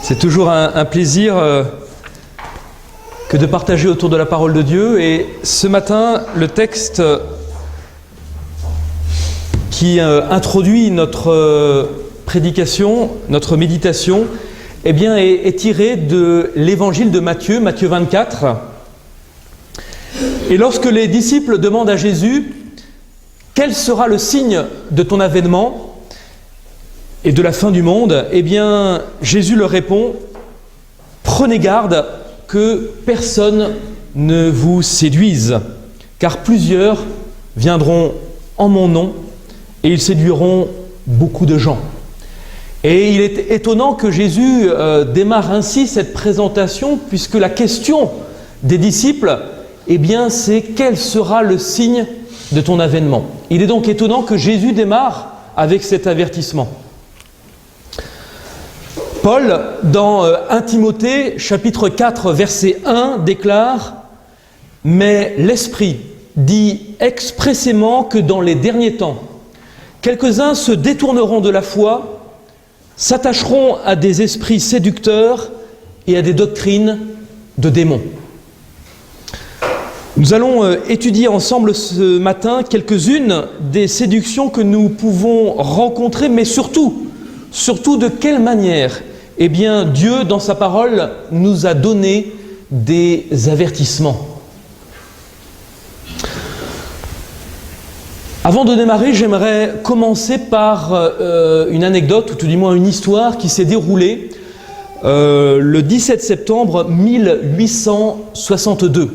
C'est toujours un plaisir que de partager autour de la parole de Dieu. Et ce matin, le texte qui introduit notre prédication, notre méditation, eh bien, est tiré de l'évangile de Matthieu, Matthieu 24. Et lorsque les disciples demandent à Jésus « Quel sera le signe de ton avènement et de la fin du monde ?» Eh bien, Jésus leur répond « Prenez garde que personne ne vous séduise, car plusieurs viendront en mon nom et ils séduiront beaucoup de gens. » Et il est étonnant que Jésus démarre ainsi cette présentation, puisque la question des disciples, eh bien, c'est « Quel sera le signe de ton avènement ?» Il est donc étonnant que Jésus démarre avec cet avertissement. Paul, dans 1 Timothée, chapitre 4, verset 1, déclare « Mais l'Esprit dit expressément que dans les derniers temps, quelques-uns se détourneront de la foi, s'attacheront à des esprits séducteurs et à des doctrines de démons. » Nous allons étudier ensemble ce matin quelques-unes des séductions que nous pouvons rencontrer, mais surtout de quelle manière, eh bien, Dieu, dans sa parole, nous a donné des avertissements. Avant de démarrer, j'aimerais commencer par une anecdote, ou tout du moins une histoire qui s'est déroulée le 17 septembre 1862.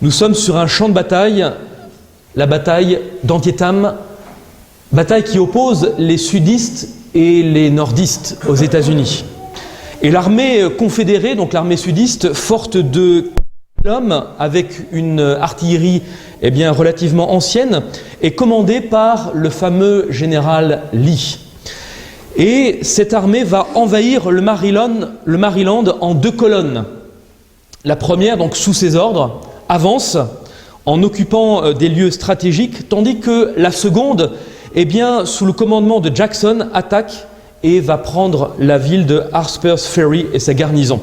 Nous sommes sur un champ de bataille, la bataille d'Antietam, bataille qui oppose les sudistes et les nordistes aux États-Unis. Et l'armée confédérée, donc l'armée sudiste, forte de hommes avec une artillerie eh bien, relativement ancienne, est commandée par le fameux général Lee. Et cette armée va envahir le Maryland en 2 colonnes. La première, donc sous ses ordres, avance en occupant des lieux stratégiques, tandis que la seconde, eh bien, sous le commandement de Jackson, attaque et va prendre la ville de Harper's Ferry et sa garnison.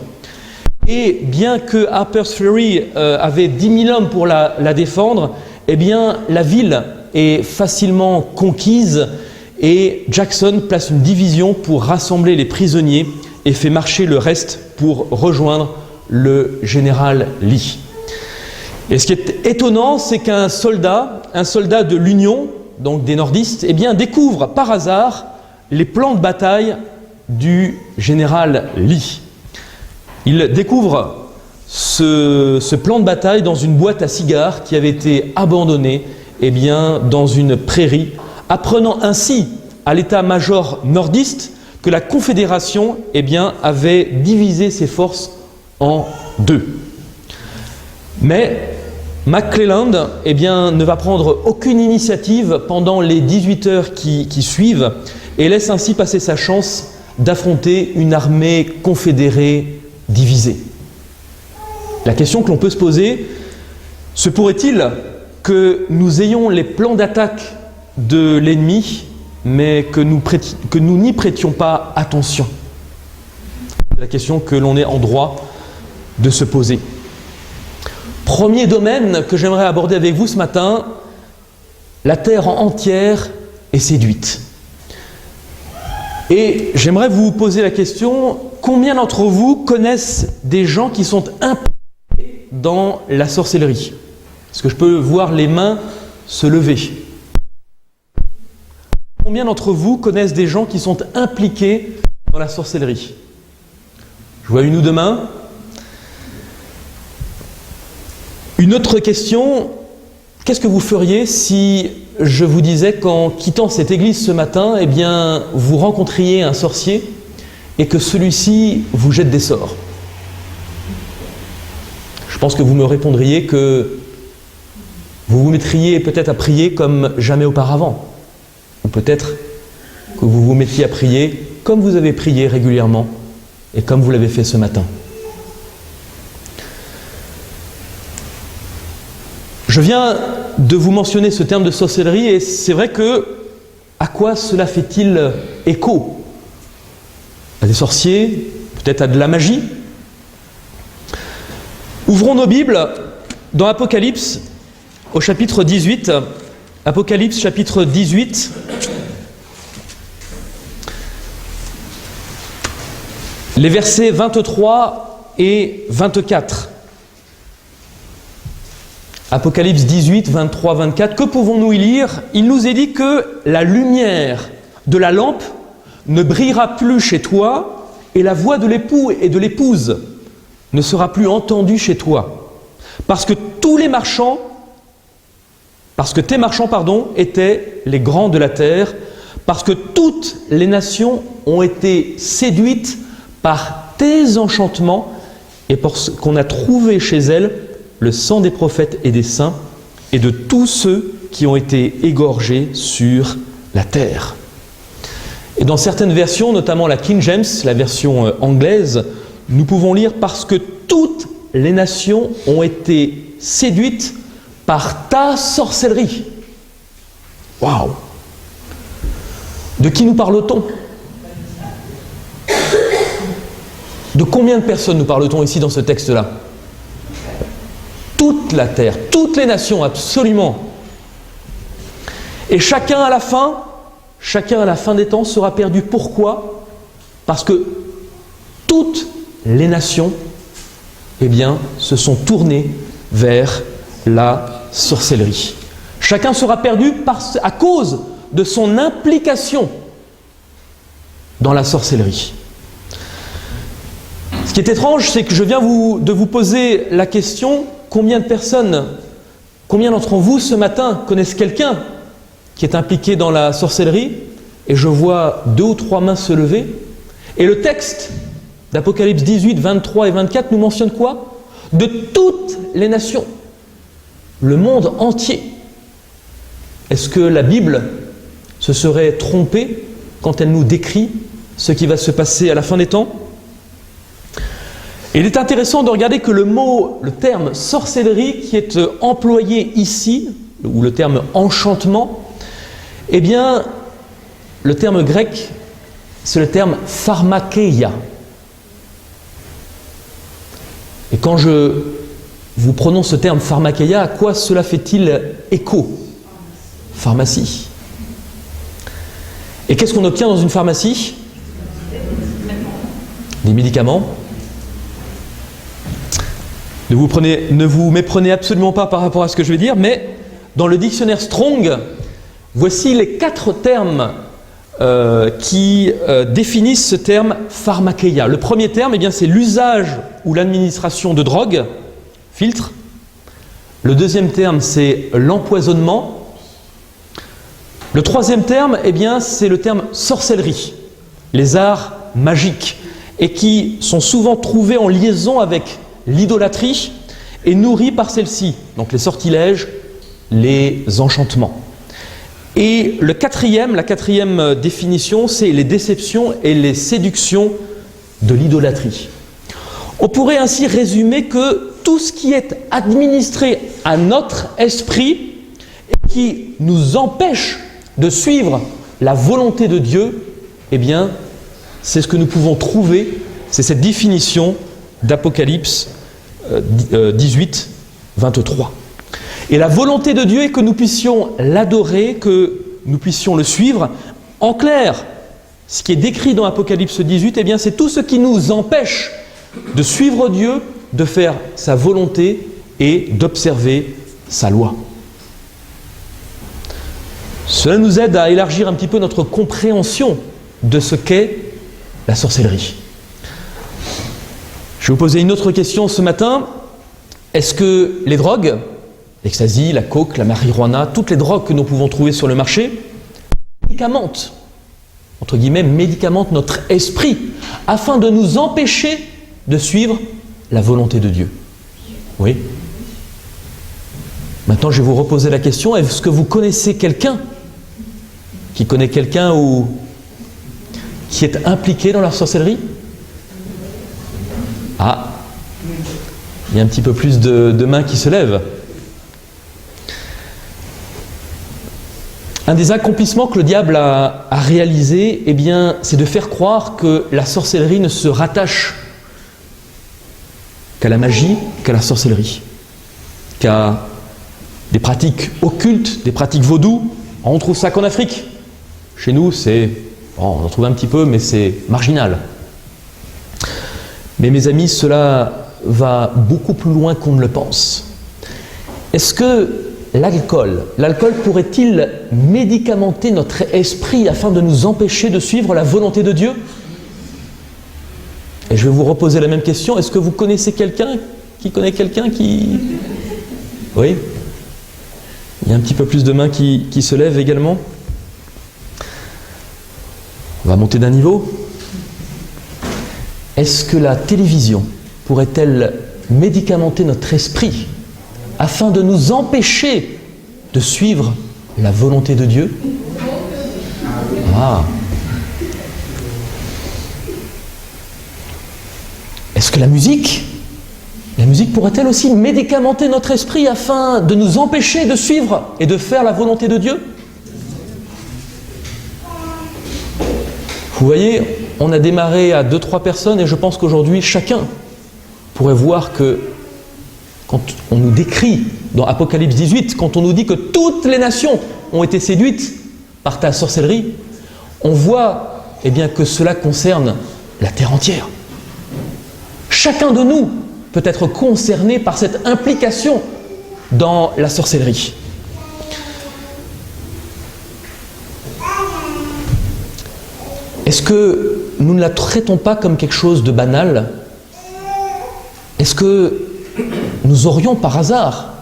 Et bien que Harper's Ferry avait 10 000 hommes pour la défendre, eh bien, la ville est facilement conquise et Jackson place une division pour rassembler les prisonniers et fait marcher le reste pour rejoindre le général Lee. Et ce qui est étonnant, c'est qu'un soldat de l'Union, donc des nordistes, eh bien, découvre par hasard les plans de bataille du général Lee. Il découvre ce plan de bataille dans une boîte à cigares qui avait été abandonnée eh bien, dans une prairie, apprenant ainsi à l'état-major nordiste que la Confédération eh bien, avait divisé ses forces en 2. Mais McClellan eh bien, ne va prendre aucune initiative pendant les 18 heures qui suivent et laisse ainsi passer sa chance d'affronter une armée confédérée divisée. La question que l'on peut se poser, se pourrait-il que nous ayons les plans d'attaque de l'ennemi, mais que nous n'y prêtions pas attention? C'est la question que l'on est en droit de se poser. Premier domaine que j'aimerais aborder avec vous ce matin, la terre entière est séduite. Et j'aimerais vous poser la question, combien d'entre vous connaissent des gens qui sont impliqués dans la sorcellerie? Est-ce que je peux voir les mains se lever? Combien d'entre vous connaissent des gens qui sont impliqués dans la sorcellerie? Je vois 1 ou 2 mains. Une autre question, qu'est-ce que vous feriez si je vous disais qu'en quittant cette église ce matin, eh bien, vous rencontriez un sorcier et que celui-ci vous jette des sorts? Je pense que vous me répondriez que vous vous mettriez peut-être à prier comme jamais auparavant. Ou peut-être que vous vous mettiez à prier comme vous avez prié régulièrement et comme vous l'avez fait ce matin. Je viens de vous mentionner ce terme de sorcellerie et c'est vrai que à quoi cela fait-il écho? À des sorciers, peut-être à de la magie. Ouvrons nos Bibles dans Apocalypse au chapitre 18. Apocalypse chapitre 18. Les versets 23 et 24. Apocalypse 18, 23, 24. Que pouvons-nous y lire? Il nous est dit que la lumière de la lampe ne brillera plus chez toi et la voix de l'époux et de l'épouse ne sera plus entendue chez toi. Parce que tes marchands, étaient les grands de la terre, parce que toutes les nations ont été séduites par tes enchantements et parce qu'on a trouvé chez elles le sang des prophètes et des saints et de tous ceux qui ont été égorgés sur la terre. Et dans certaines versions, notamment la King James, la version anglaise, nous pouvons lire « Parce que toutes les nations ont été séduites par ta sorcellerie ». Waouh! De qui nous parle-t-on? De combien de personnes nous parle-t-on ici dans ce texte-là? Toute la terre, toutes les nations, absolument. Et chacun à la fin des temps sera perdu. Pourquoi? Parce que toutes les nations, se sont tournées vers la sorcellerie. Chacun sera perdu à cause de son implication dans la sorcellerie. Ce qui est étrange, c'est que je viens de vous poser la question, combien d'entre vous ce matin connaissent quelqu'un qui est impliqué dans la sorcellerie? Et je vois 2 ou 3 mains se lever. Et le texte d'Apocalypse 18, 23 et 24 nous mentionne quoi? De toutes les nations, le monde entier. Est-ce que la Bible se serait trompée quand elle nous décrit ce qui va se passer à la fin des temps? Et il est intéressant de regarder que le terme sorcellerie qui est employé ici, ou le terme enchantement, le terme grec, c'est le terme pharmakeia. Et quand je vous prononce ce terme pharmakeia, à quoi cela fait-il écho? Pharmacie. Et qu'est-ce qu'on obtient dans une pharmacie? Des médicaments. Ne vous méprenez absolument pas par rapport à ce que je vais dire, mais dans le dictionnaire Strong, voici les 4 termes qui définissent ce terme pharmakeia. Le premier terme, c'est l'usage ou l'administration de drogue, filtre. Le deuxième terme, c'est l'empoisonnement. Le troisième terme, c'est le terme sorcellerie, les arts magiques, et qui sont souvent trouvés en liaison avec l'idolâtrie et nourris par celle-ci, donc les sortilèges, les enchantements. Et la quatrième définition, c'est les déceptions et les séductions de l'idolâtrie. On pourrait ainsi résumer que tout ce qui est administré à notre esprit et qui nous empêche de suivre la volonté de Dieu, c'est ce que nous pouvons trouver, c'est cette définition d'Apocalypse 18, 23. Et la volonté de Dieu est que nous puissions l'adorer, que nous puissions le suivre. En clair, ce qui est décrit dans Apocalypse 18, c'est tout ce qui nous empêche de suivre Dieu, de faire sa volonté et d'observer sa loi. Cela nous aide à élargir un petit peu notre compréhension de ce qu'est la sorcellerie. Je vais vous poser une autre question ce matin. Est-ce que les drogues, l'ecstasy, la coke, la marijuana, toutes les drogues que nous pouvons trouver sur le marché, médicamentent, entre guillemets, médicamentent notre esprit afin de nous empêcher de suivre la volonté de Dieu? Oui. Maintenant, je vais vous reposer la question, est-ce que vous connaissez quelqu'un qui connaît quelqu'un ou qui est impliqué dans la sorcellerie? Ah, il y a un petit peu plus de mains qui se lèvent. Un des accomplissements que le diable a réalisé, c'est de faire croire que la sorcellerie ne se rattache qu'à la magie, qu'à la sorcellerie, qu'à des pratiques occultes, des pratiques vaudou. On trouve ça qu'en Afrique. Chez nous, on en trouve un petit peu, mais c'est marginal. Mais mes amis, cela va beaucoup plus loin qu'on ne le pense. Est-ce que l'alcool pourrait-il médicamenter notre esprit afin de nous empêcher de suivre la volonté de Dieu? Et je vais vous reposer la même question. Est-ce que vous connaissez quelqu'un qui connaît quelqu'un qui... Oui? Il y a un petit peu plus de mains qui se lèvent également. On va monter d'un niveau. Est-ce que la télévision pourrait-elle médicamenter notre esprit afin de nous empêcher de suivre la volonté de Dieu? Ah. Est-ce que la musique pourrait-elle aussi médicamenter notre esprit afin de nous empêcher de suivre et de faire la volonté de Dieu? Vous voyez, on a démarré à 2-3 personnes et je pense qu'aujourd'hui, chacun pourrait voir que quand on nous décrit dans Apocalypse 18, quand on nous dit que toutes les nations ont été séduites par ta sorcellerie, on voit que cela concerne la terre entière. Chacun de nous peut être concerné par cette implication dans la sorcellerie. Est-ce que nous ne la traitons pas comme quelque chose de banal? Est-ce que nous aurions par hasard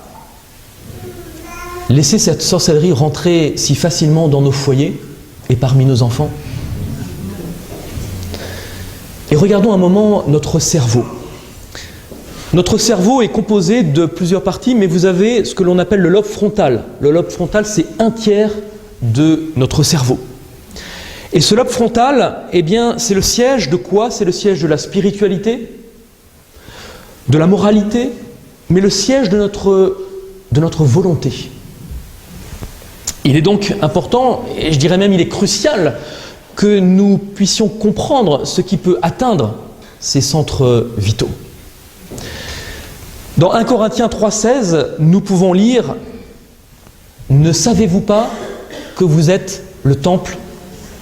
laissé cette sorcellerie rentrer si facilement dans nos foyers et parmi nos enfants? Et regardons un moment notre cerveau. Notre cerveau est composé de plusieurs parties, mais vous avez ce que l'on appelle le lobe frontal. Le lobe frontal, c'est 1/3 de notre cerveau. Et ce lobe frontal, c'est le siège de quoi? C'est le siège de la spiritualité, de la moralité, mais le siège de notre volonté. Il est donc important, et je dirais même il est crucial, que nous puissions comprendre ce qui peut atteindre ces centres vitaux. Dans 1 Corinthiens 3,16, nous pouvons lire « Ne savez-vous pas que vous êtes le temple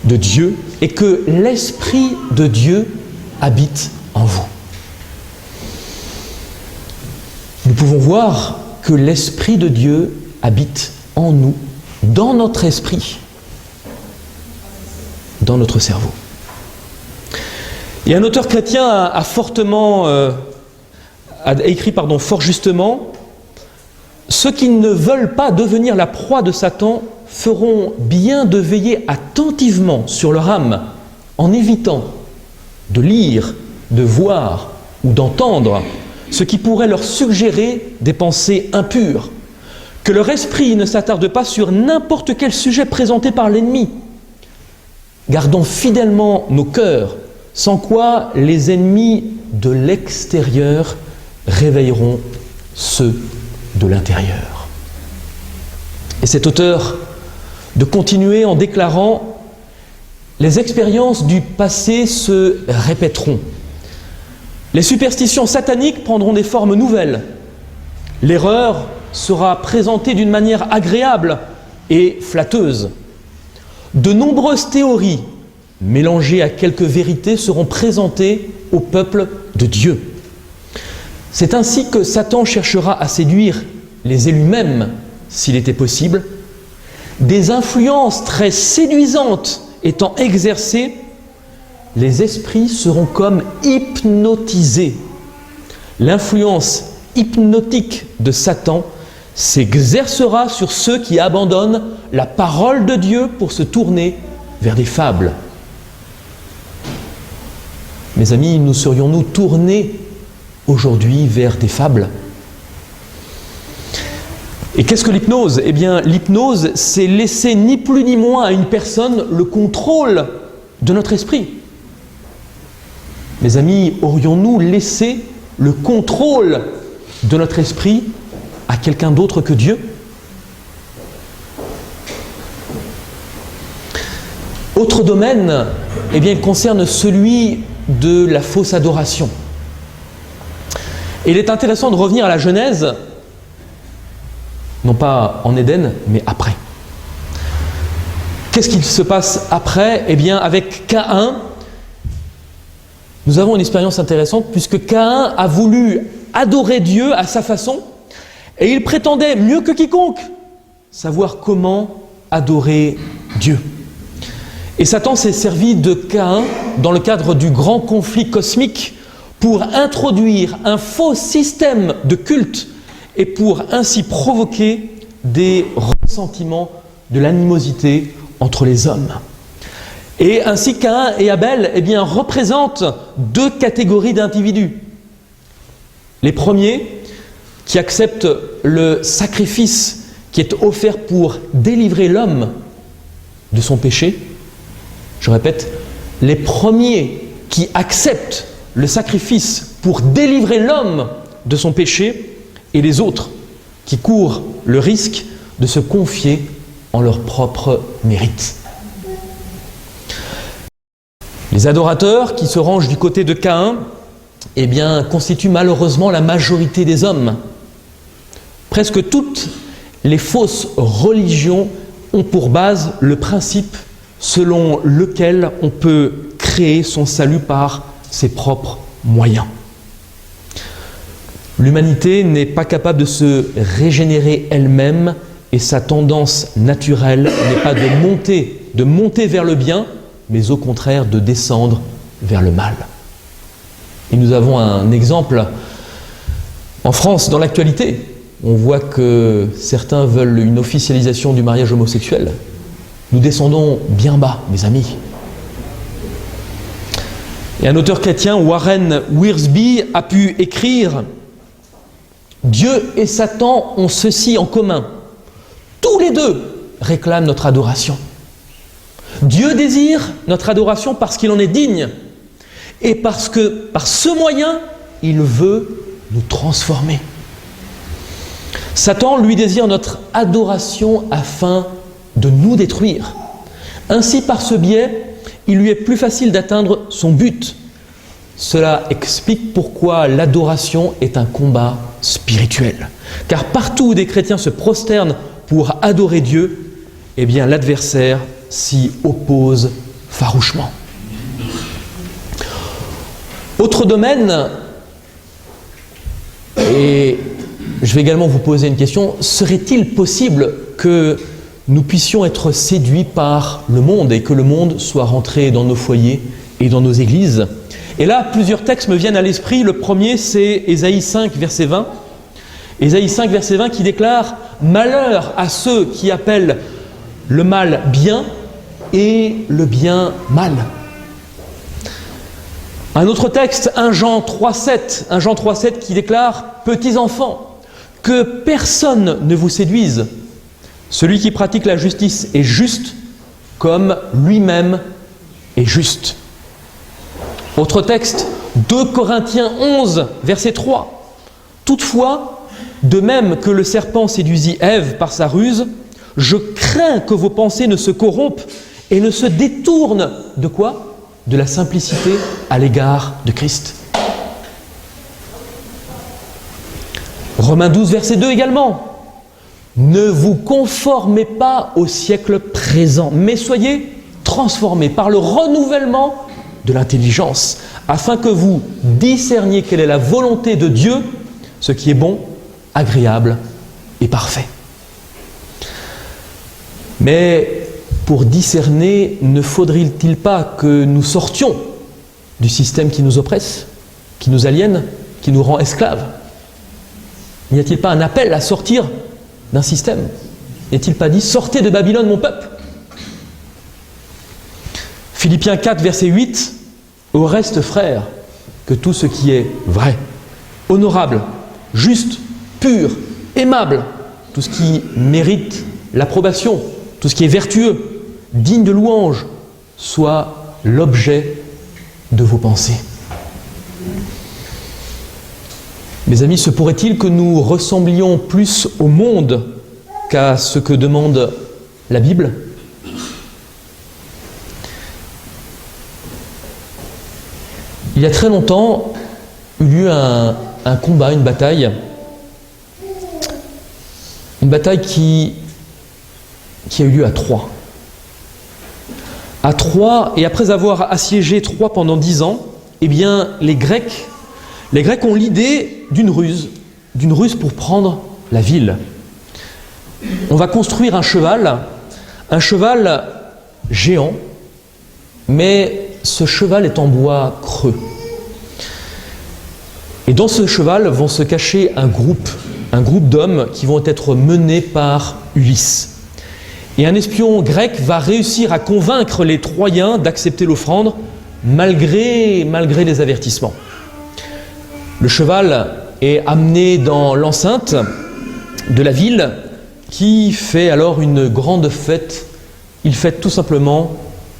de Dieu et que l'Esprit de Dieu habite en vous ?» Nous pouvons voir que l'Esprit de Dieu habite en nous, dans notre esprit, dans notre cerveau. Et un auteur chrétien a écrit fort justement « Ceux qui ne veulent pas devenir la proie de Satan feront bien de veiller attentivement sur leur âme en évitant de lire, de voir ou d'entendre ce qui pourrait leur suggérer des pensées impures, que leur esprit ne s'attarde pas sur n'importe quel sujet présenté par l'ennemi. Gardons fidèlement nos cœurs, sans quoi les ennemis de l'extérieur réveilleront ceux de l'intérieur. » Et cet auteur de continuer en déclarant « Les expériences du passé se répéteront. Les superstitions sataniques prendront des formes nouvelles. L'erreur sera présentée d'une manière agréable et flatteuse. De nombreuses théories, mélangées à quelques vérités, seront présentées au peuple de Dieu. C'est ainsi que Satan cherchera à séduire les élus mêmes, s'il était possible. Des influences très séduisantes étant exercées, les esprits seront comme hypnotisés. L'influence hypnotique de Satan s'exercera sur ceux qui abandonnent la parole de Dieu pour se tourner vers des fables. Mes amis, nous serions-nous tournés aujourd'hui vers des fables? Et qu'est-ce que l'hypnose? L'hypnose, c'est laisser ni plus ni moins à une personne le contrôle de notre esprit. Mes amis, aurions-nous laissé le contrôle de notre esprit à quelqu'un d'autre que Dieu? Autre domaine, il concerne celui de la fausse adoration. Et il est intéressant de revenir à la Genèse, non pas en Éden, mais après. Qu'est-ce qui se passe après? Eh bien, avec Caïn, nous avons une expérience intéressante, puisque Caïn a voulu adorer Dieu à sa façon, et il prétendait, mieux que quiconque, savoir comment adorer Dieu. Et Satan s'est servi de Caïn dans le cadre du grand conflit cosmique pour introduire un faux système de culte et pour ainsi provoquer des ressentiments de l'animosité entre les hommes. Et ainsi Caïn et Abel représentent deux catégories d'individus. Les premiers qui acceptent le sacrifice qui est offert pour délivrer l'homme de son péché. Je répète, les premiers qui acceptent le sacrifice pour délivrer l'homme de son péché, et les autres qui courent le risque de se confier en leur propre mérite. Les adorateurs qui se rangent du côté de Caïn, constituent malheureusement la majorité des hommes. Presque toutes les fausses religions ont pour base le principe selon lequel on peut créer son salut par ses propres moyens. L'humanité n'est pas capable de se régénérer elle-même et sa tendance naturelle n'est pas de monter vers le bien, mais au contraire de descendre vers le mal. Et nous avons un exemple en France dans l'actualité. On voit que certains veulent une officialisation du mariage homosexuel. Nous descendons bien bas, mes amis. Et un auteur chrétien, Warren Wiersbe, a pu écrire « Dieu et Satan ont ceci en commun. Tous les deux réclament notre adoration. Dieu désire notre adoration parce qu'il en est digne et parce que par ce moyen, il veut nous transformer. Satan, lui, désire notre adoration afin de nous détruire. Ainsi, par ce biais, il lui est plus facile d'atteindre son but. Cela explique pourquoi l'adoration est un combat spirituel. Car partout où des chrétiens se prosternent pour adorer Dieu, l'adversaire s'y oppose farouchement. Autre domaine, et je vais également vous poser une question, serait-il possible que nous puissions être séduits par le monde et que le monde soit rentré dans nos foyers et dans nos églises? Et là, plusieurs textes me viennent à l'esprit. Le premier, c'est Ésaïe 5, verset 20. Ésaïe 5, verset 20 qui déclare « Malheur à ceux qui appellent le mal bien et le bien mal ». Un autre texte, 1 Jean 3,7 qui déclare « Petits enfants, que personne ne vous séduise. Celui qui pratique la justice est juste, comme lui-même est juste. » Autre texte, 2 Corinthiens 11, verset 3. « Toutefois, de même que le serpent séduisit Ève par sa ruse, je crains que vos pensées ne se corrompent et ne se détournent de quoi ? De la simplicité à l'égard de Christ. » Romains 12, verset 2 également. « Ne vous conformez pas au siècle présent, mais soyez transformés par le renouvellement de l'intelligence, afin que vous discerniez quelle est la volonté de Dieu, ce qui est bon, agréable et parfait. » Mais pour discerner, ne faudrait-il pas que nous sortions du système qui nous oppresse, qui nous aliène, qui nous rend esclaves? N'y a-t-il pas un appel à sortir d'un système? N'est-il pas dit « Sortez de Babylone, mon peuple » ? Philippiens 4, verset 8 « Au reste, frères, que tout ce qui est vrai, honorable, juste, pur, aimable, tout ce qui mérite l'approbation, tout ce qui est vertueux, digne de louange, soit l'objet de vos pensées. » Mes amis, se pourrait-il que nous ressemblions plus au monde qu'à ce que demande la Bible? Il y a très longtemps, il y a eu un combat, une bataille qui a eu lieu à Troie. À Troie, et après avoir assiégé Troie pendant 10 ans, eh bien, les Grecs ont l'idée d'une ruse pour prendre la ville. On va construire un cheval géant, mais ce cheval est en bois creux. Et dans ce cheval vont se cacher un groupe d'hommes qui vont être menés par Ulysse. Et un espion grec va réussir à convaincre les Troyens d'accepter l'offrande malgré les avertissements. Le cheval est amené dans l'enceinte de la ville qui fait alors une grande fête. Il fête tout simplement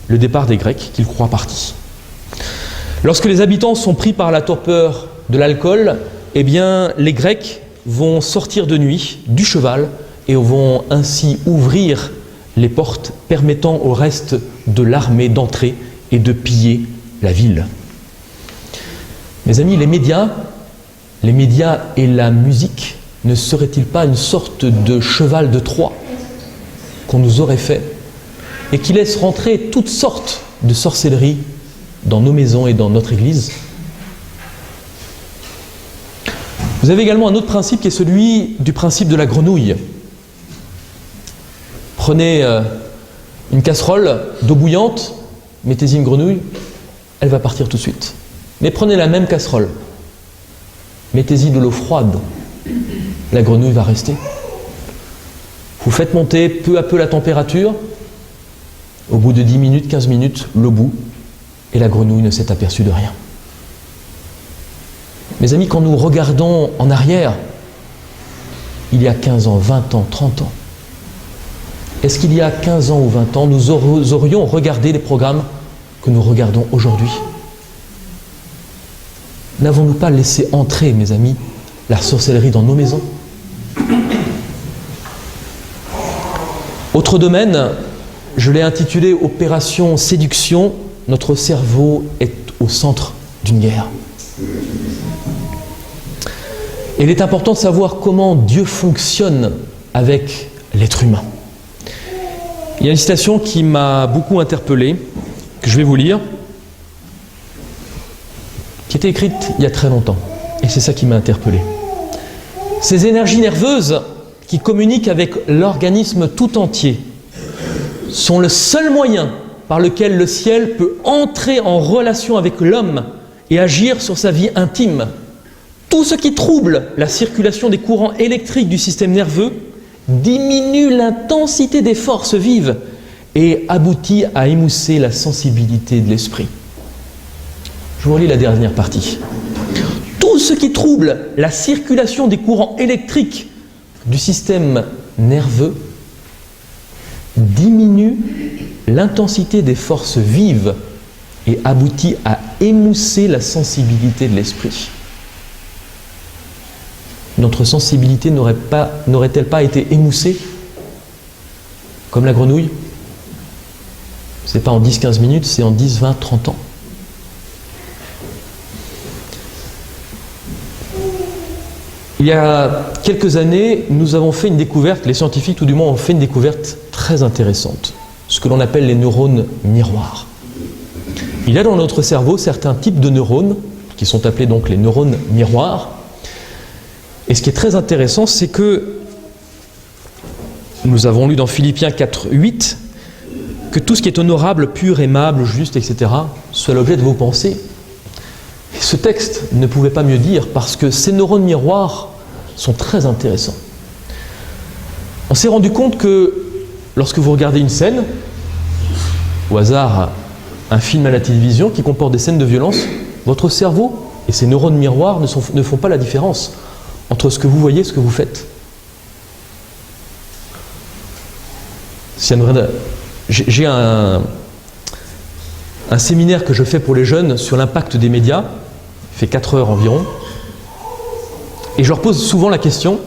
le départ des Grecs qu'ils croient partis. Lorsque les habitants sont pris par la torpeur de l'alcool, eh bien les Grecs vont sortir de nuit du cheval et vont ainsi ouvrir les portes permettant au reste de l'armée d'entrer et de piller la ville. Mes amis, les médias et la musique ne seraient-ils pas une sorte de cheval de Troie qu'on nous aurait fait et qui laisse rentrer toutes sortes de sorcelleries dans nos maisons et dans notre église? Vous avez également un autre principe qui est celui du principe de la grenouille. Prenez une casserole d'eau bouillante, mettez-y une grenouille, elle va partir tout de suite. Mais prenez la même casserole, mettez-y de l'eau froide, la grenouille va rester. Vous faites monter peu à peu la température, au bout de 10 minutes, 15 minutes, l'eau bout, et la grenouille ne s'est aperçue de rien. Mes amis, quand nous regardons en arrière, il y a 15 ans, 20 ans, 30 ans, est-ce qu'il y a 15 ans ou 20 ans, nous aurions regardé les programmes que nous regardons aujourd'hui? N'avons-nous pas laissé entrer, mes amis, la sorcellerie dans nos maisons? Autre domaine, je l'ai intitulé « Opération séduction ». Notre cerveau est au centre d'une guerre. Et il est important de savoir comment Dieu fonctionne avec l'être humain. Il y a une citation qui m'a beaucoup interpellé, que je vais vous lire, qui était écrite il y a très longtemps. Et c'est ça qui m'a interpellé. Ces énergies nerveuses qui communiquent avec l'organisme tout entier sont le seul moyen par lequel le ciel peut entrer en relation avec l'homme et agir sur sa vie intime. Tout ce qui trouble la circulation des courants électriques du système nerveux diminue l'intensité des forces vives et aboutit à émousser la sensibilité de l'esprit. Je vous relis la dernière partie. Tout ce qui trouble la circulation des courants électriques du système nerveux diminue l'intensité des forces vives et aboutit à émousser la sensibilité de l'esprit. Notre sensibilité n'aurait-elle pas été émoussée comme la grenouille? C'est pas en 10-15 minutes, c'est en 10, 20, 30 ans. Il y a quelques années, nous avons fait une découverte, les scientifiques tout du moins ont fait une découverte très intéressante, ce que l'on appelle les neurones miroirs. Il y a dans notre cerveau certains types de neurones, qui sont appelés donc les neurones miroirs. Et ce qui est très intéressant, c'est que nous avons lu dans Philippiens 4:8 que tout ce qui est honorable, pur, aimable, juste, etc., soit l'objet de vos pensées. Et ce texte ne pouvait pas mieux dire, parce que ces neurones miroirs sont très intéressants. On s'est rendu compte que lorsque vous regardez une scène, au hasard un film à la télévision qui comporte des scènes de violence, votre cerveau et ses neurones miroirs ne font pas la différence entre ce que vous voyez et ce que vous faites. J'ai un séminaire que je fais pour les jeunes sur l'impact des médias, il fait 4 heures environ, et je leur pose souvent la question,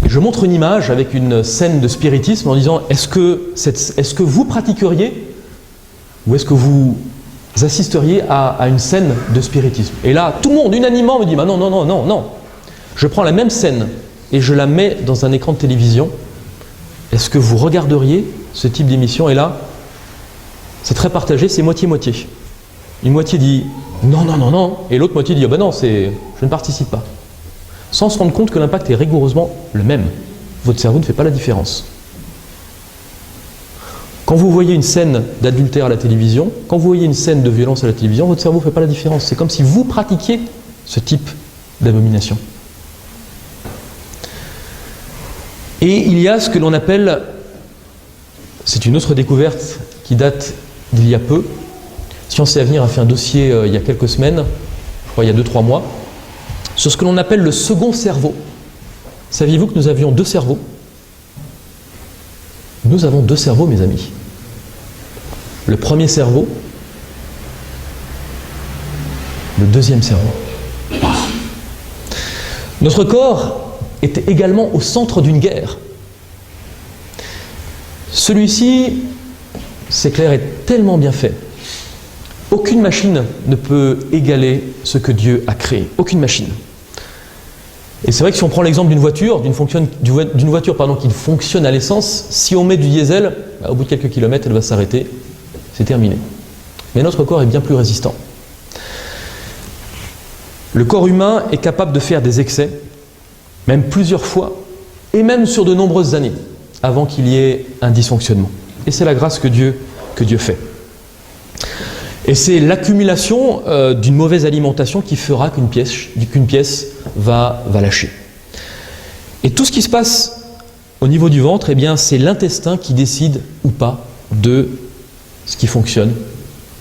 et je montre une image avec une scène de spiritisme en disant est-ce que vous pratiqueriez ou est-ce que vous assisteriez à une scène de spiritisme. Et là, tout le monde, unanimement, me dit bah non, non, non, non, non. Je prends la même scène et je la mets dans un écran de télévision. Est-ce que vous regarderiez ce type d'émission? Et là, c'est très partagé, c'est moitié-moitié. Une moitié dit non, non, non, non, et l'autre moitié dit ah ben non, je ne participe pas. Sans se rendre compte que l'impact est rigoureusement le même. Votre cerveau ne fait pas la différence. Quand vous voyez une scène d'adultère à la télévision, quand vous voyez une scène de violence à la télévision, votre cerveau ne fait pas la différence. C'est comme si vous pratiquiez ce type d'abomination. Et il y a ce que l'on appelle, c'est une autre découverte qui date d'il y a peu. Science et Avenir a fait un dossier il y a quelques semaines, je crois il y a 2-3 mois, sur ce que l'on appelle le second cerveau. Saviez-vous que nous avions 2 cerveaux? Nous avons 2 cerveaux, mes amis. Le premier cerveau, le deuxième cerveau. Wow. Notre corps était également au centre d'une guerre. Celui-ci, c'est clair, est tellement bien fait. Aucune machine ne peut égaler ce que Dieu a créé. Aucune machine. Et c'est vrai que si on prend l'exemple d'une voiture, d'une voiture qui fonctionne à l'essence, si on met du diesel, au bout de quelques kilomètres, elle va s'arrêter. C'est terminé. Mais notre corps est bien plus résistant. Le corps humain est capable de faire des excès, même plusieurs fois, et même sur de nombreuses années, avant qu'il y ait un dysfonctionnement. Et c'est la grâce que Dieu fait. Et c'est l'accumulation d'une mauvaise alimentation qui fera qu'une pièce va lâcher. Et tout ce qui se passe au niveau du ventre, eh bien, c'est l'intestin qui décide ou pas de ce qui fonctionne,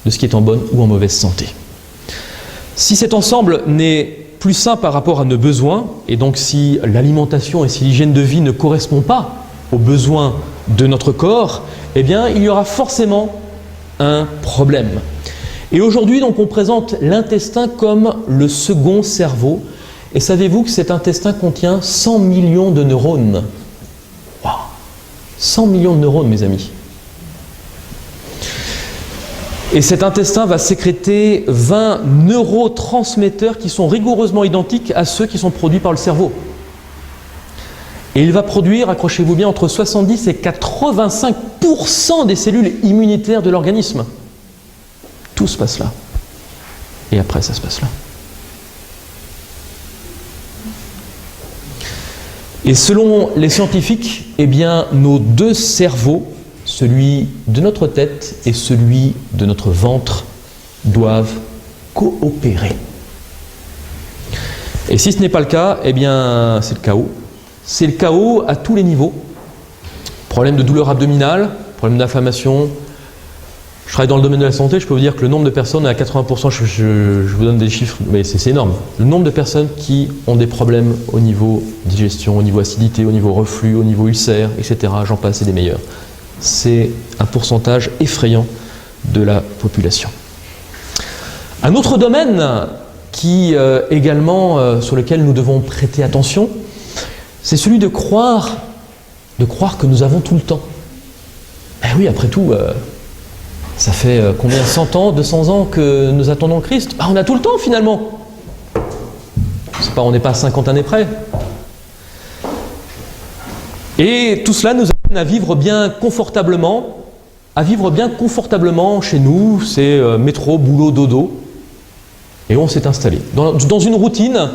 de ce qui est en bonne ou en mauvaise santé. Si cet ensemble n'est plus sain par rapport à nos besoins, et donc si l'alimentation et si l'hygiène de vie ne correspond pas aux besoins de notre corps, eh bien, il y aura forcément un problème. Et aujourd'hui, donc, on présente l'intestin comme le second cerveau. Et savez-vous que cet intestin contient 100 millions de neurones? Wow. 100 millions de neurones, mes amis. Et cet intestin va sécréter 20 neurotransmetteurs qui sont rigoureusement identiques à ceux qui sont produits par le cerveau. Et il va produire, accrochez-vous bien, entre 70 et 85% des cellules immunitaires de l'organisme. Tout se passe là. Et après, ça se passe là. Et selon les scientifiques, eh bien, nos 2 cerveaux, celui de notre tête et celui de notre ventre, doivent coopérer. Et si ce n'est pas le cas, eh bien, c'est le chaos. C'est le chaos à tous les niveaux. Problème de douleur abdominale, problème d'inflammation. Je travaille dans le domaine de la santé, je peux vous dire que le nombre de personnes, à 80%, je vous donne des chiffres, mais c'est énorme. Le nombre de personnes qui ont des problèmes au niveau digestion, au niveau acidité, au niveau reflux, au niveau ulcère, etc., j'en passe, c'est des meilleurs. C'est un pourcentage effrayant de la population. Un autre domaine qui également sur lequel nous devons prêter attention, c'est celui de croire que nous avons tout le temps. Eh oui, après tout, ça fait combien, 100 ans, 200 ans que nous attendons Christ? On a tout le temps finalement. On n'est pas à 50 années près. Et tout cela nous amène à vivre bien confortablement. Chez nous, c'est métro, boulot, dodo. Et on s'est installé dans une routine.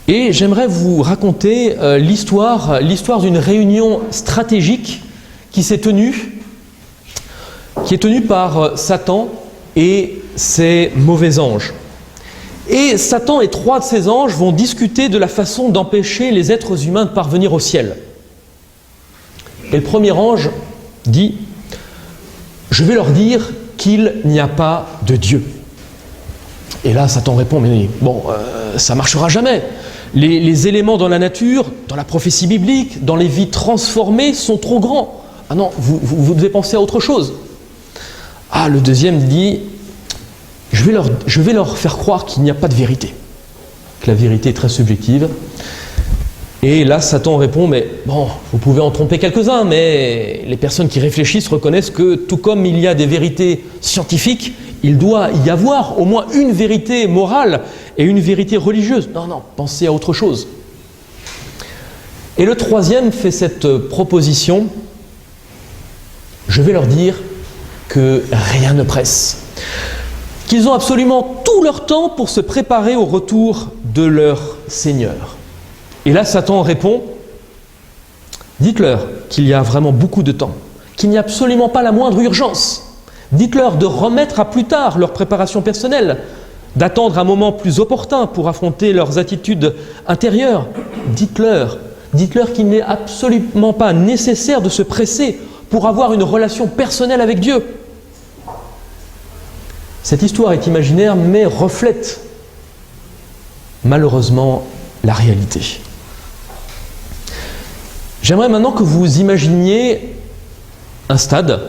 Et j'aimerais vous raconter l'histoire d'une réunion stratégique qui est tenue par Satan et ses mauvais anges. Et Satan et 3 de ses anges vont discuter de la façon d'empêcher les êtres humains de parvenir au ciel. Et le premier ange dit « Je vais leur dire qu'il n'y a pas de Dieu. » Et là, Satan répond « Mais bon, ça ne marchera jamais. Les éléments dans la nature, dans la prophétie biblique, dans les vies transformées sont trop grands. Ah non, vous devez penser à autre chose. » Ah, le deuxième dit « Je vais leur faire croire qu'il n'y a pas de vérité, que la vérité est très subjective. Et là, Satan répond, mais bon, vous pouvez en tromper quelques-uns, mais les personnes qui réfléchissent reconnaissent que tout comme il y a des vérités scientifiques, il doit y avoir au moins une vérité morale et une vérité religieuse. Non, non, pensez à autre chose. Et le troisième fait cette proposition, je vais leur dire que rien ne presse, qu'ils ont absolument tout leur temps pour se préparer au retour de leur Seigneur. Et là, Satan répond, dites-leur qu'il y a vraiment beaucoup de temps, qu'il n'y a absolument pas la moindre urgence. Dites-leur de remettre à plus tard leur préparation personnelle, d'attendre un moment plus opportun pour affronter leurs attitudes intérieures. Dites-leur qu'il n'est absolument pas nécessaire de se presser pour avoir une relation personnelle avec Dieu. Cette histoire est imaginaire, mais reflète malheureusement la réalité. J'aimerais maintenant que vous imaginiez un stade,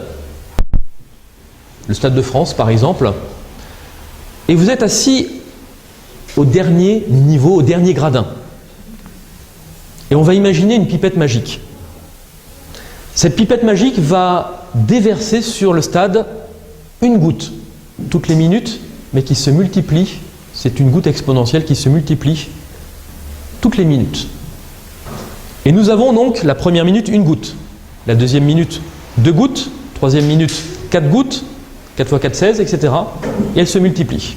le Stade de France par exemple, et vous êtes assis au dernier niveau, au dernier gradin. Et on va imaginer une pipette magique. Cette pipette magique va déverser sur le stade une goutte, toutes les minutes, mais qui se multiplie. C'est une goutte exponentielle qui se multiplie toutes les minutes. Et nous avons donc la première minute, une goutte. La deuxième minute, 2 gouttes. Troisième minute, 4 gouttes. 4 fois 4, 16, etc. Et elle se multiplie.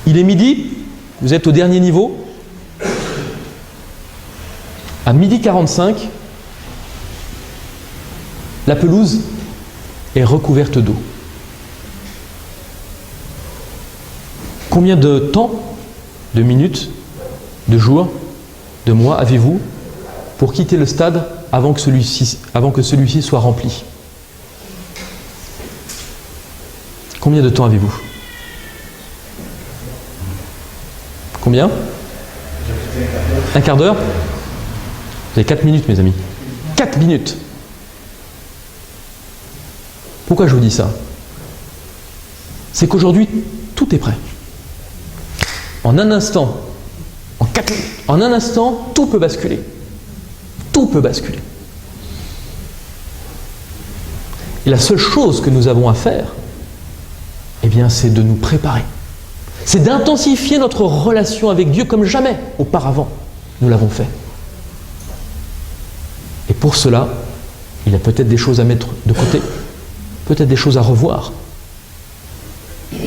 Il est midi, vous êtes au dernier niveau. À midi 45, la pelouse est recouverte d'eau. Combien de temps, de minutes, de jours, de mois avez-vous pour quitter le stade avant que celui-ci soit rempli? Combien de temps avez-vous? Combien? Un quart d'heure? Vous avez 4 minutes, mes amis. 4 minutes! Pourquoi je vous dis ça? C'est qu'aujourd'hui, tout est prêt. En un instant, en un instant, tout peut basculer. Tout peut basculer. Et la seule chose que nous avons à faire, eh bien, c'est de nous préparer. C'est d'intensifier notre relation avec Dieu comme jamais auparavant nous l'avons fait. Et pour cela, il y a peut-être des choses à mettre de côté, peut-être des choses à revoir. Je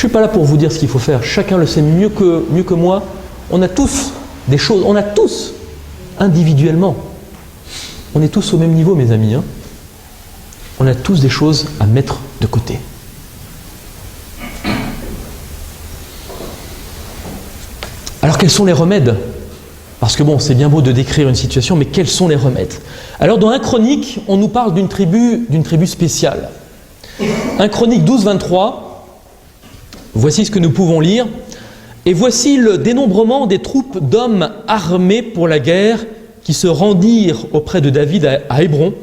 ne suis pas là pour vous dire ce qu'il faut faire. Chacun le sait mieux que moi. On a tous des choses, on a tous, individuellement, on est tous au même niveau, mes amis. On a tous des choses à mettre de côté. Alors quels sont les remèdes? Parce que bon, c'est bien beau de décrire une situation, mais quels sont les remèdes? Alors dans 1 Chronique, on nous parle d'une tribu spéciale. 1 Chronique 12, 23, voici ce que nous pouvons lire. Et voici le dénombrement des troupes d'hommes armés pour la guerre qui se rendirent auprès de David à Hébron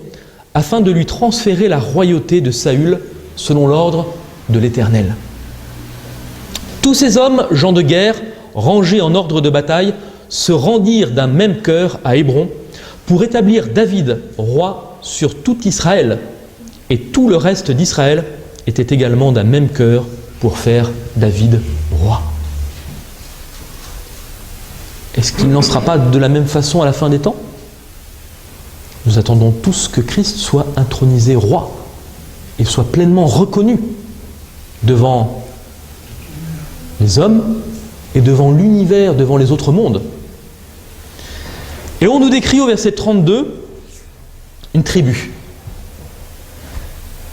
afin de lui transférer la royauté de Saül selon l'ordre de l'Éternel. Tous ces hommes, gens de guerre, rangés en ordre de bataille, se rendirent d'un même cœur à Hébron pour établir David roi sur tout Israël. Et tout le reste d'Israël était également d'un même cœur pour faire David roi. Est-ce qu'il n'en sera pas de la même façon à la fin des temps? Nous attendons tous que Christ soit intronisé roi et soit pleinement reconnu devant les hommes et devant l'univers, devant les autres mondes. Et on nous décrit au verset 32 une tribu.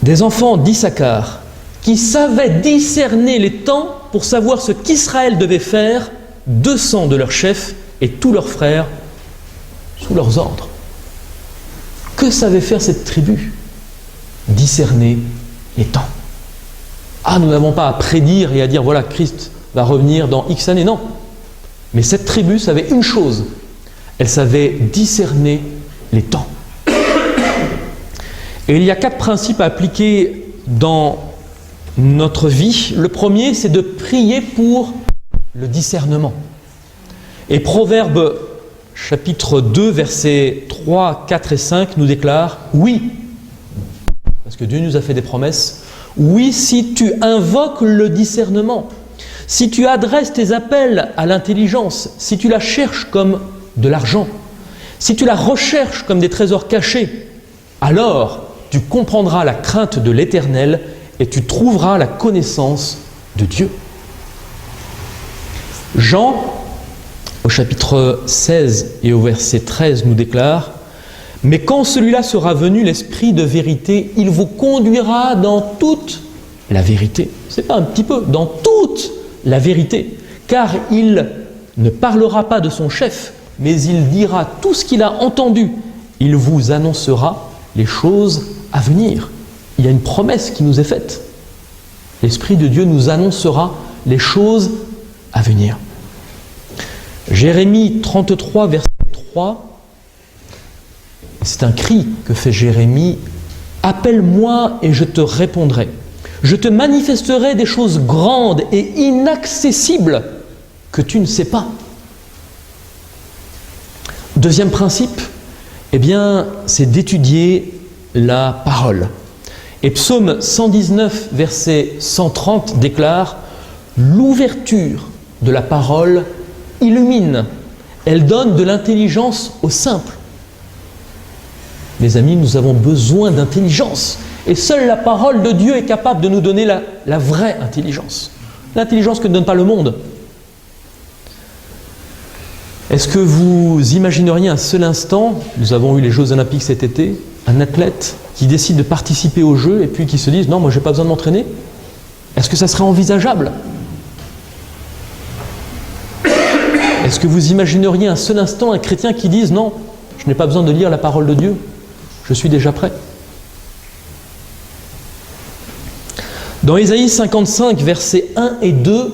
Des enfants d'Issachar qui savaient discerner les temps pour savoir ce qu'Israël devait faire, 200 de leurs chefs et tous leurs frères sous leurs ordres. Que savait faire cette tribu? Discerner les temps. Ah, nous n'avons pas à prédire et à dire voilà, Christ va revenir dans X années, non. Mais cette tribu savait une chose, elle savait discerner les temps. Et il y a 4 principes à appliquer dans notre vie. Le premier, c'est de prier pour le discernement. Et Proverbe chapitre 2, versets 3, 4 et 5 nous déclare « Oui », parce que Dieu nous a fait des promesses, « Oui, si tu invoques le discernement, si tu adresses tes appels à l'intelligence, si tu la cherches comme de l'argent, si tu la recherches comme des trésors cachés, alors tu comprendras la crainte de l'Éternel et tu trouveras la connaissance de Dieu. » Jean, au chapitre 16 et au verset 13, nous déclare « Mais quand celui-là sera venu, l'Esprit de vérité, il vous conduira dans toute la vérité. » C'est pas un petit peu, dans toute la vérité. Car il ne parlera pas de son chef, mais il dira tout ce qu'il a entendu. Il vous annoncera les choses à venir. Il y a une promesse qui nous est faite. L'Esprit de Dieu nous annoncera les choses à venir. Jérémie 33, verset 3, c'est un cri que fait Jérémie. « Appelle-moi et je te répondrai. Je te manifesterai des choses grandes et inaccessibles que tu ne sais pas. » Deuxième principe, eh bien, c'est d'étudier la parole. Et Psaume 119, verset 130 déclare « L'ouverture de la parole illumine, elle donne de l'intelligence aux simples. » Mes amis, nous avons besoin d'intelligence. Et seule la parole de Dieu est capable de nous donner la vraie intelligence. L'intelligence que ne donne pas le monde. Est-ce que vous imagineriez un seul instant, nous avons eu les Jeux Olympiques cet été, un athlète qui décide de participer aux Jeux et puis qui se dise « Non, moi je n'ai pas besoin de m'entraîner ». Est-ce que ça serait envisageable ? Est-ce que vous imagineriez un seul instant un chrétien qui dise « Non, je n'ai pas besoin de lire la parole de Dieu, je suis déjà prêt ». Dans Ésaïe 55, versets 1 et 2,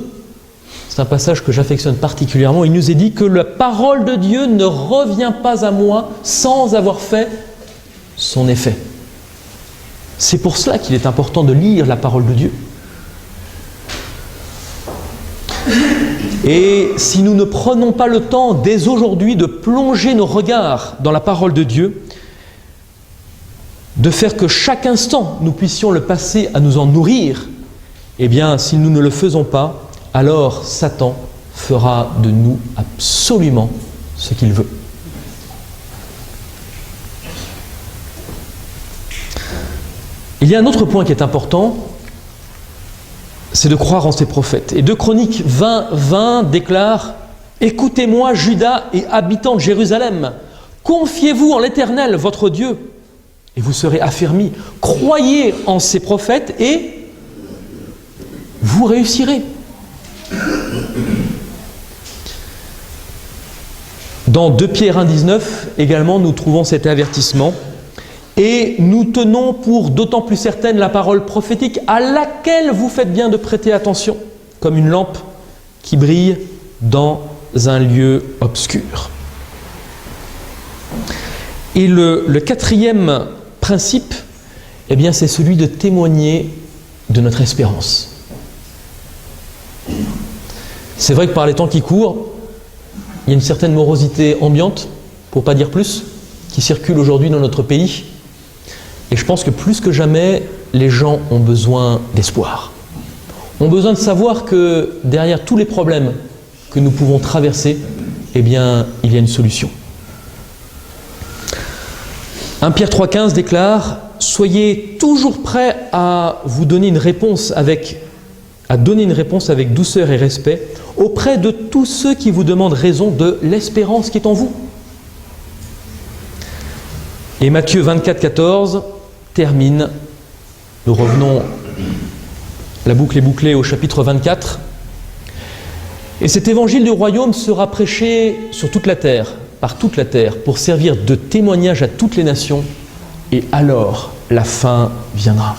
c'est un passage que j'affectionne particulièrement, il nous est dit que la parole de Dieu ne revient pas à moi sans avoir fait son effet. C'est pour cela qu'il est important de lire la parole de Dieu. Et si nous ne prenons pas le temps dès aujourd'hui de plonger nos regards dans la parole de Dieu, de faire que chaque instant nous puissions le passer à nous en nourrir, eh bien, si nous ne le faisons pas, alors Satan fera de nous absolument ce qu'il veut. Il y a un autre point qui est important, c'est de croire en ses prophètes. Et 2 Chroniques 20, 20 déclare « Écoutez-moi, Juda et habitants de Jérusalem, confiez-vous en l'Éternel, votre Dieu, et vous serez affermis. Croyez en ses prophètes et vous réussirez. » Dans 2 Pierre 1,19 également, nous trouvons cet avertissement. Et nous tenons pour d'autant plus certaine la parole prophétique à laquelle vous faites bien de prêter attention, comme une lampe qui brille dans un lieu obscur. Et le quatrième principe, eh bien, c'est celui de témoigner de notre espérance. C'est vrai que par les temps qui courent, il y a une certaine morosité ambiante, pour ne pas dire plus, qui circule aujourd'hui dans notre pays. Et je pense que plus que jamais, les gens ont besoin d'espoir. Ont besoin de savoir que derrière tous les problèmes que nous pouvons traverser, eh bien, il y a une solution. 1 Pierre 3,15 déclare « Soyez toujours prêts à vous donner une réponse avec douceur et respect auprès de tous ceux qui vous demandent raison de l'espérance qui est en vous. » Et Matthieu 24,14 termine, nous revenons, la boucle est bouclée au chapitre 24, et cet évangile du royaume sera prêché sur toute la terre, par toute la terre, pour servir de témoignage à toutes les nations, et alors la fin viendra.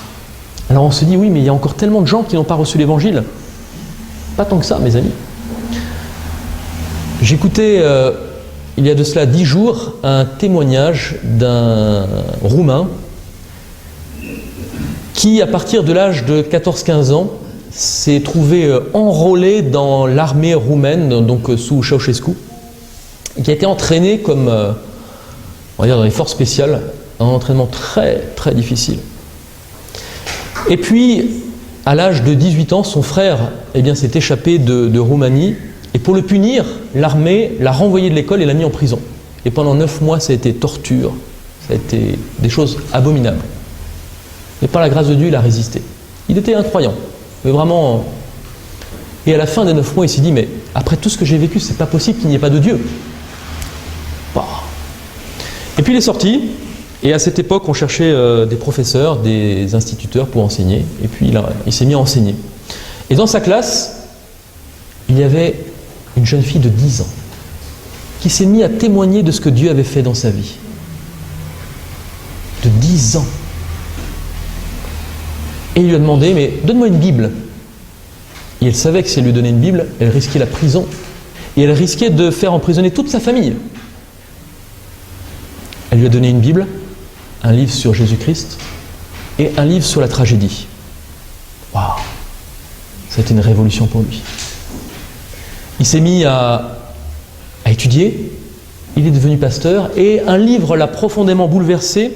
Alors on se dit, oui, mais il y a encore tellement de gens qui n'ont pas reçu l'évangile. Pas tant que ça, mes amis. J'écoutais, il y a de cela 10 jours, un témoignage d'un Roumain qui, à partir de l'âge de 14-15 ans, s'est trouvé enrôlé dans l'armée roumaine, donc sous Ceausescu, qui a été entraîné comme, on va dire, dans les forces spéciales, un entraînement très très difficile. Et puis, à l'âge de 18 ans, son frère s'est échappé de Roumanie, et pour le punir, l'armée l'a renvoyé de l'école et l'a mis en prison. Et pendant 9 mois, ça a été torture, ça a été des choses abominables. Mais par la grâce de Dieu, il a résisté. Il était incroyant, mais vraiment... Et à la fin des 9 mois, il s'est dit, mais après tout ce que j'ai vécu, c'est pas possible qu'il n'y ait pas de Dieu. Bah. Et puis il est sorti, et à cette époque, on cherchait des professeurs, des instituteurs pour enseigner, et puis il s'est mis à enseigner. Et dans sa classe, il y avait une jeune fille de 10 ans, qui s'est mise à témoigner de ce que Dieu avait fait dans sa vie. De 10 ans. Et il lui a demandé, mais donne-moi une Bible. Et elle savait que si elle lui donnait une Bible, elle risquait la prison. Et elle risquait de faire emprisonner toute sa famille. Elle lui a donné une Bible, un livre sur Jésus-Christ et un livre sur la tragédie. Waouh! Ça a été une révolution pour lui. Il s'est mis à étudier, il est devenu pasteur, et un livre l'a profondément bouleversé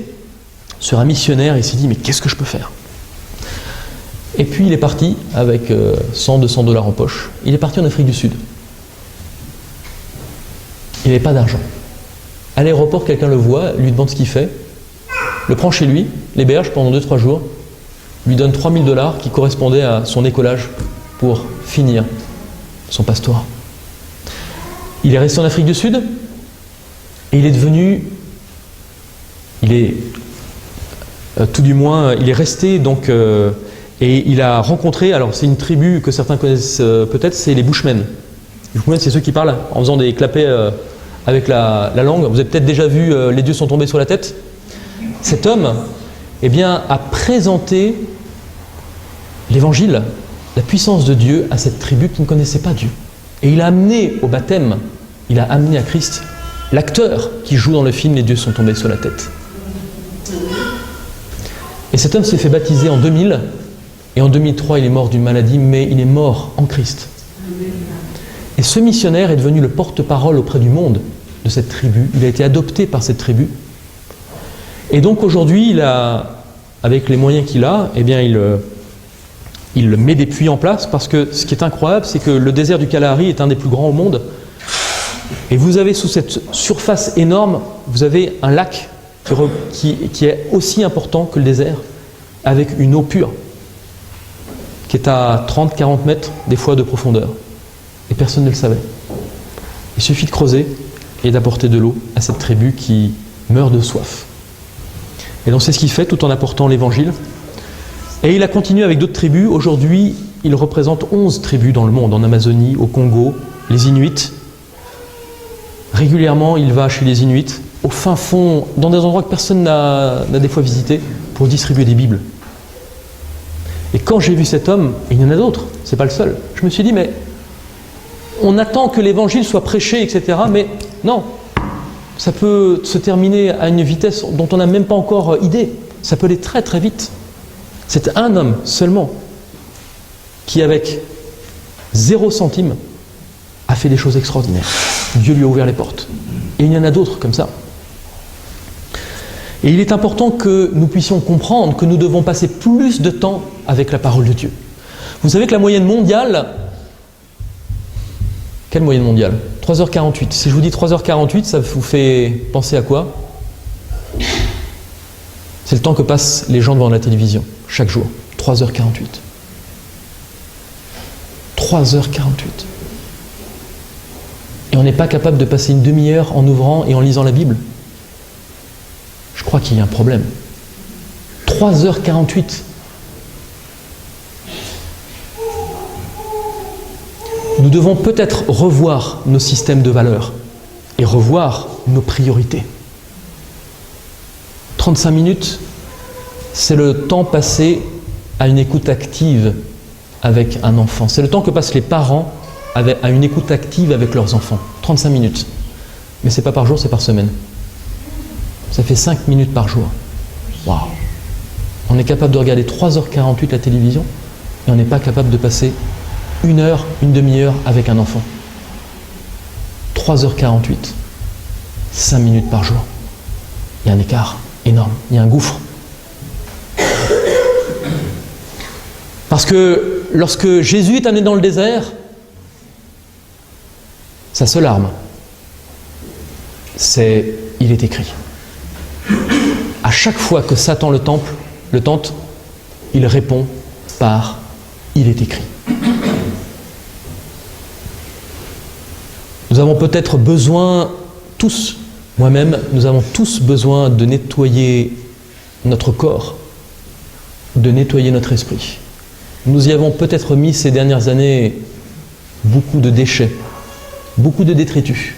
sur un missionnaire. Il s'est dit, mais qu'est-ce que je peux faire? Et puis il est parti avec 100-200 $ en poche. Il est parti en Afrique du Sud. Il n'avait pas d'argent. À l'aéroport, quelqu'un le voit, lui demande ce qu'il fait, le prend chez lui, l'héberge pendant 2-3 jours, lui donne 3000 $ qui correspondaient à son écolage pour finir son pastorat. Il est resté en Afrique du Sud et il est devenu, il est resté donc, et il a rencontré, alors c'est une tribu que certains connaissent peut-être, c'est les Bushmen. Les Bushmen, c'est ceux qui parlent en faisant des clapets avec la langue. Vous avez peut-être déjà vu Les dieux sont tombés sur la tête. Cet homme, a présenté l'évangile, la puissance de Dieu à cette tribu qui ne connaissait pas Dieu. Et il a amené au baptême, il a amené à Christ l'acteur qui joue dans le film Les dieux sont tombés sur la tête. Et cet homme s'est fait baptiser en 2000, et en 2003 il est mort d'une maladie, mais il est mort en Christ. Et ce missionnaire est devenu le porte-parole auprès du monde de cette tribu. Il a été adopté par cette tribu. Et donc aujourd'hui, avec les moyens qu'il a, il met des puits en place, parce que ce qui est incroyable, c'est que le désert du Kalahari est un des plus grands au monde. Et vous avez sous cette surface énorme, vous avez un lac qui est aussi important que le désert, avec une eau pure, qui est à 30-40 mètres des fois de profondeur. Et personne ne le savait. Il suffit de creuser et d'apporter de l'eau à cette tribu qui meurt de soif. Et donc c'est ce qu'il fait tout en apportant l'évangile. Et il a continué avec d'autres tribus. Aujourd'hui, il représente 11 tribus dans le monde, en Amazonie, au Congo, les Inuits. Régulièrement, il va chez les Inuits, au fin fond, dans des endroits que personne n'a des fois visités, pour distribuer des Bibles. Et quand j'ai vu cet homme, et il y en a d'autres, c'est pas le seul, je me suis dit, mais on attend que l'évangile soit prêché, etc. Mais non, ça peut se terminer à une vitesse dont on n'a même pas encore idée. Ça peut aller très très vite. C'est un homme seulement qui, avec 0 centime, a fait des choses extraordinaires. Dieu lui a ouvert les portes. Et il y en a d'autres comme ça. Et il est important que nous puissions comprendre que nous devons passer plus de temps avec la parole de Dieu. Vous savez que la moyenne mondiale... Quelle moyenne mondiale? 3h48. Si je vous dis 3h48, ça vous fait penser à quoi? C'est le temps que passent les gens devant la télévision, chaque jour. 3h48. 3h48. Et on n'est pas capable de passer une demi-heure en ouvrant et en lisant la Bible. Je crois qu'il y a un problème. 3h48. Nous devons peut-être revoir nos systèmes de valeurs et revoir nos priorités. 35 minutes, c'est le temps passé à une écoute active avec un enfant. C'est le temps que passent les parents à une écoute active avec leurs enfants. 35 minutes. Mais c'est pas par jour, c'est par semaine. Ça fait 5 minutes par jour. Waouh! On est capable de regarder 3h48 la télévision et on n'est pas capable de passer 1 heure, une demi-heure avec un enfant. 3h48. 5 minutes par jour. Il y a un écart énorme, il y a un gouffre. Parce que lorsque Jésus est amené dans le désert, sa seule arme, c'est « il est écrit ». À chaque fois que Satan le tente, il répond par « il est écrit ». Nous avons peut-être besoin, tous, moi-même, nous avons tous besoin de nettoyer notre corps, de nettoyer notre esprit. Nous y avons peut-être mis ces dernières années beaucoup de déchets, beaucoup de détritus.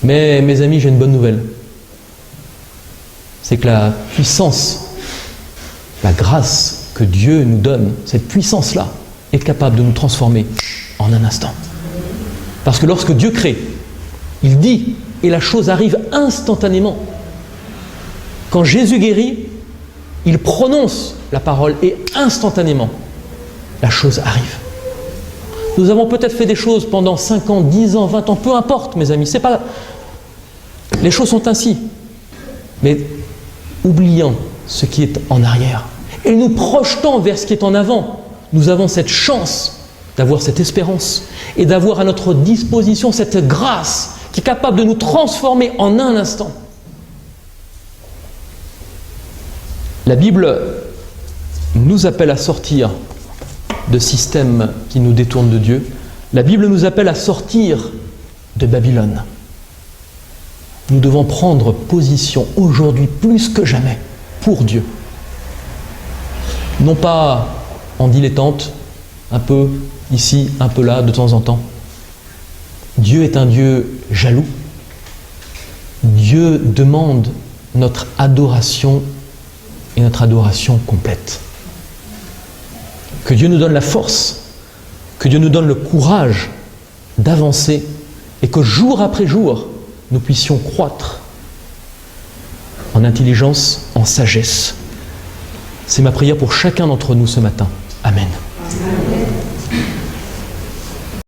Mais mes amis, j'ai une bonne nouvelle. C'est que la puissance, la grâce que Dieu nous donne, cette puissance-là, est capable de nous transformer en un instant. Parce que lorsque Dieu crée, il dit, et la chose arrive instantanément. Quand Jésus guérit, il prononce la parole et instantanément, la chose arrive. Nous avons peut-être fait des choses pendant 5 ans, 10 ans, 20 ans, peu importe mes amis, c'est pas... Les choses sont ainsi. Mais oubliant ce qui est en arrière et nous projetant vers ce qui est en avant, nous avons cette chance d'avoir cette espérance et d'avoir à notre disposition cette grâce qui est capable de nous transformer en un instant. La Bible nous appelle à sortir de systèmes qui nous détournent de Dieu. La Bible nous appelle à sortir de Babylone. Nous devons prendre position aujourd'hui plus que jamais pour Dieu. Non pas en dilettante, un peu ici, un peu là, de temps en temps. Dieu est un Dieu jaloux. Dieu demande notre adoration et notre adoration complète. Que Dieu nous donne la force, que Dieu nous donne le courage d'avancer et que jour après jour, nous puissions croître en intelligence, en sagesse. C'est ma prière pour chacun d'entre nous ce matin. Amen.